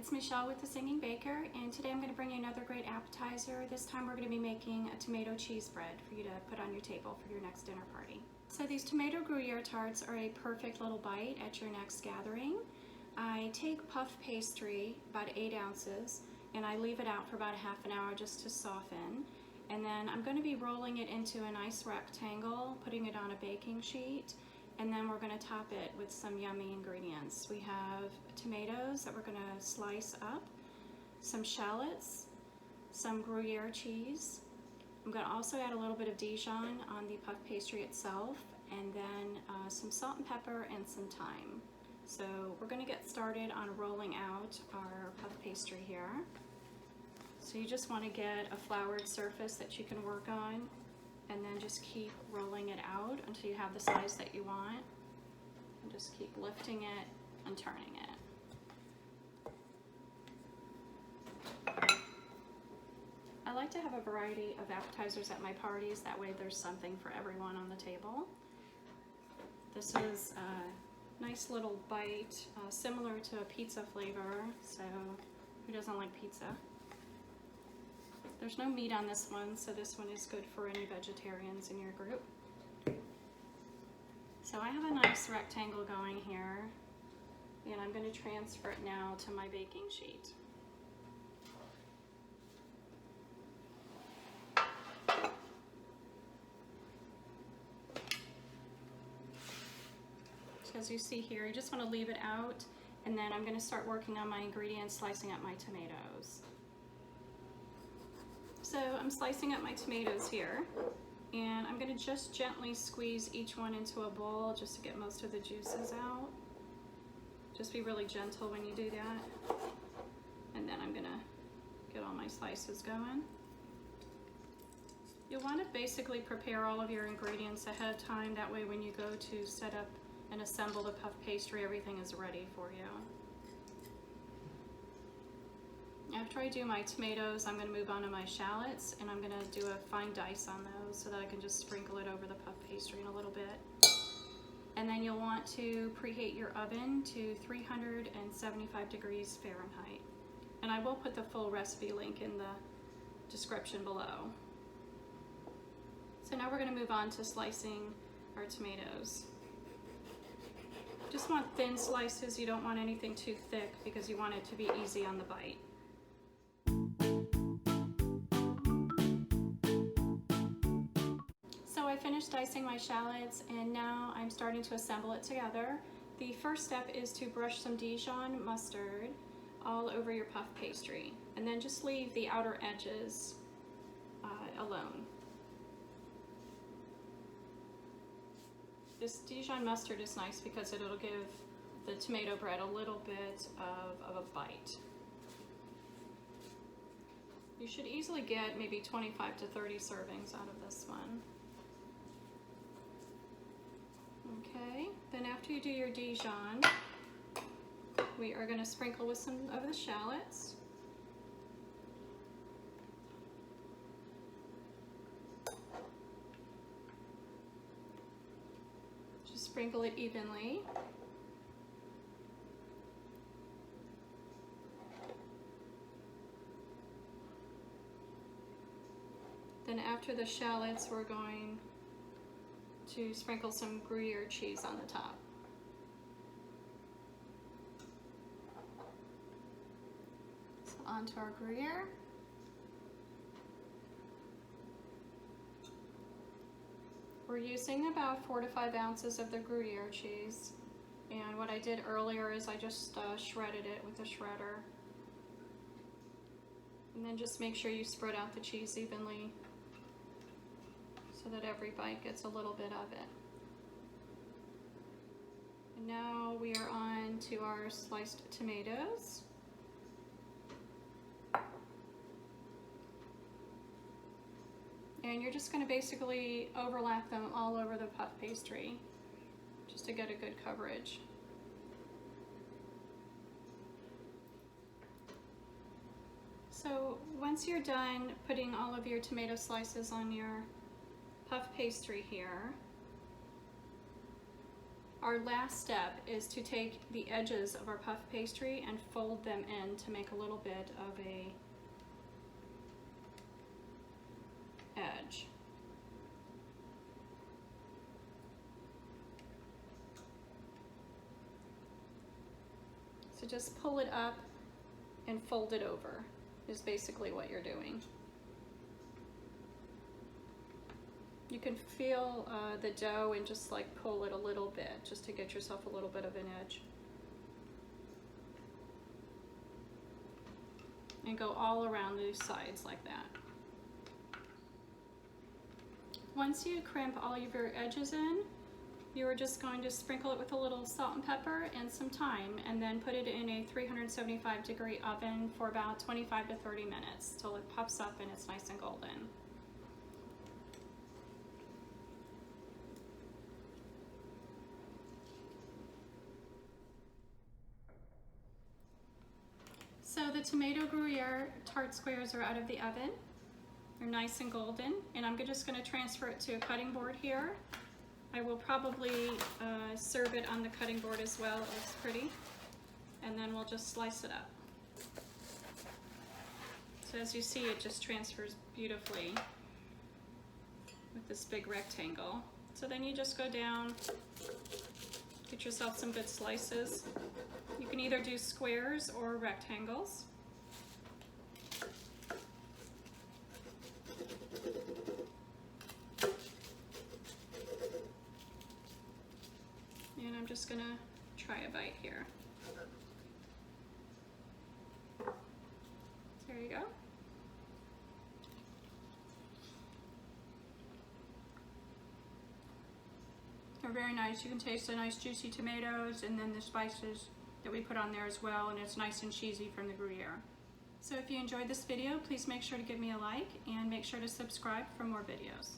it's Michelle with the Singing Baker, and today I'm going to bring you another great appetizer. This time we're going to be making a tomato cheese bread for you to put on your table for your next dinner party. So these Tomato Gruyère Tarts are a perfect little bite at your next gathering. I take puff pastry, about 8 ounces, and I leave it out for about a half an hour just to soften. And then I'm going to be rolling it into a nice rectangle, putting it on a baking sheet. And then we're going to top it with some yummy ingredients. We have tomatoes that we're going to slice up, some shallots, some Gruyere cheese. I'm going to also add a little bit of Dijon on the puff pastry itself, and then some salt and pepper and some thyme. So we're going to get started on rolling out our puff pastry here. So you just want to get a floured surface that you can work on, and then just keep rolling it out until you have the size that you want, and just keep lifting it and turning it. I like to have a variety of appetizers at my parties, that way there's something for everyone on the table. This is a nice little bite, similar to a pizza flavor, so who doesn't like pizza? There's no meat on this one, so this one is good for any vegetarians in your group. So I have a nice rectangle going here, and I'm going to transfer it now to my baking sheet. So as you see here, you just want to leave it out, and then I'm going to start working on my ingredients, slicing up my tomatoes. So I'm slicing up my tomatoes here, and I'm going to just gently squeeze each one into a bowl just to get most of the juices out. Just be really gentle when you do that. And then I'm going to get all my slices going. You'll want to basically prepare all of your ingredients ahead of time, that way when you go to set up and assemble the puff pastry, everything is ready for you. After I do my tomatoes, I'm going to move on to my shallots, and I'm going to do a fine dice on those so that I can just sprinkle it over the puff pastry in a little bit. And then you'll want to preheat your oven to 375 degrees Fahrenheit. And I will put the full recipe link in the description below. So now we're going to move on to slicing our tomatoes. Just want thin slices, you don't want anything too thick because you want it to be easy on the bite. So I finished dicing my shallots, and now I'm starting to assemble it together. The first step is to brush some Dijon mustard all over your puff pastry, and then just leave the outer edges alone. This Dijon mustard is nice because it'll give the tomato bread a little bit of a bite. You should easily get maybe 25 to 30 servings out of this one. Okay, then after you do your Dijon, we are going to sprinkle with some of the shallots. Just sprinkle it evenly. Then after the shallots, we're going to sprinkle some Gruyere cheese on the top. So onto our Gruyere. We're using about 4 to 5 ounces of the Gruyere cheese. And what I did earlier is I just shredded it with a shredder. And then just make sure you spread out the cheese evenly, so that every bite gets a little bit of it. And now we are on to our sliced tomatoes. And you're just going to basically overlap them all over the puff pastry just to get a good coverage. So once you're done putting all of your tomato slices on your puff pastry here, our last step is to take the edges of our puff pastry and fold them in to make a little bit of a edge. So just pull it up and fold it over is basically what you're doing. You can feel the dough and just like pull it a little bit just to get yourself a little bit of an edge. And go all around these sides like that. Once you crimp all of your edges in, you are just going to sprinkle it with a little salt and pepper and some thyme, and then put it in a 375-degree oven for about 25 to 30 minutes till it pops up and it's nice and golden. So the tomato Gruyère tart squares are out of the oven. They're nice and golden, and I'm just going to transfer it to a cutting board here. I will probably serve it on the cutting board as well. It looks pretty. And then we'll just slice it up. So as you see, it just transfers beautifully with this big rectangle. So then you just go down, get yourself some good slices. You can either do squares or rectangles. And I'm just gonna try a bite here. There you go. They're very nice. You can taste the nice juicy tomatoes and then the spices that we put on there as well, and it's nice and cheesy from the Gruyere. So if you enjoyed this video, please make sure to give me a like and make sure to subscribe for more videos.